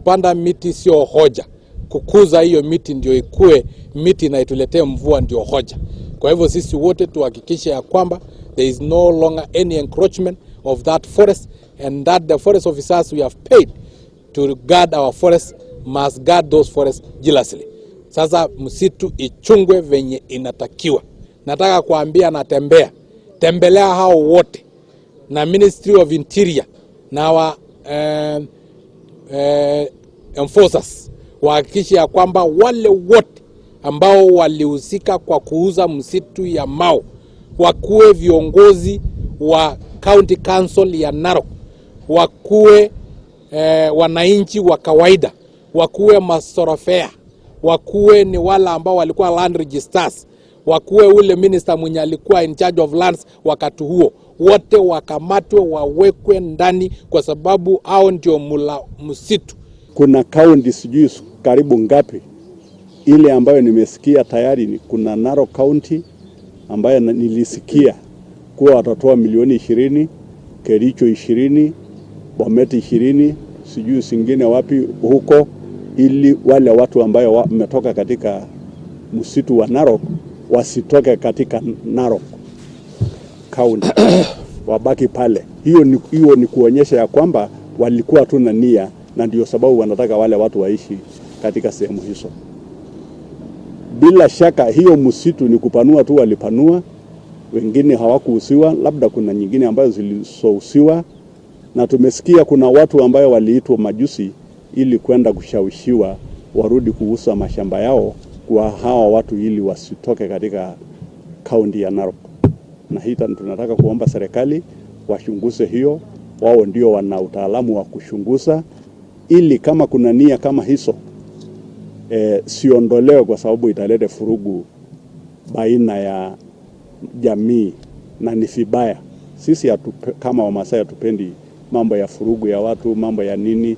kupanda miti sio hoja. Kukuza hiyo miti ndio ikue miti na ituletee mvua ndio hoja. Kwa hivyo sisi wote tuhakikishe ya kwamba there is no longer any encroachment of that forest, and that the forest officers we have paid to guard our forest must guard those forests jealously. Sasa msitu ichungwe venye inatakiwa. Nataka kuambia tembelea hao wote na Ministry of Interior na wa enforcers wahakikishe ya kwamba wale wote ambao walihusika kwa kuuza msitu ya Mau wakuwe viongozi wa County Council ya Narok, wakuwe wananchi wa kawaida, wakuwe masorofea, wakuwe ni wala ambao walikuwa land registers, wakuwe ule minister mwenye alikuwa in charge of lands wakati huo, wote wakamatwe wawekwe ndani kwa sababu hao ndio mula msitu. Kuna county sijui karibu ngapi ile ambayo nimesikia tayari ni kuna Narok County ambayo nilisikia kuwa watatoa milioni 20, Kericho 20, Bomet 20, sijui singine wapi huko, ili wale watu ambayo wametoka katika msitu wa Narok wasitoke katika Narok County wabaki pale. Hiyo ni kuonyesha ya kwamba walikuwa tu na nia, na ndio sababu wanataka wale watu waishi katika sehemu hizo. Bila shaka hiyo msitu ni kupanua tu, walipanua, wengine hawakuhusiwa, labda kuna nyingine ambazo zilizohusiwa, na tumesikia kuna watu ambayo waliitwa majusi ili kwenda kushawishiwa warudi kuuza mashamba yao kwa hawa watu ili wasitoke katika kaunti ya Narok. Na hii tunataka kuomba serikali wachunguze hiyo, wao ndio wana utaalamu wa kuchunguza, ili kama kuna nia kama hizo siondolewe, kwa sababu italeta furugu baina ya jamii na ni vibaya. Sisi kama Wamasai hatupendi mambo ya furugu ya watu, mambo ya nini.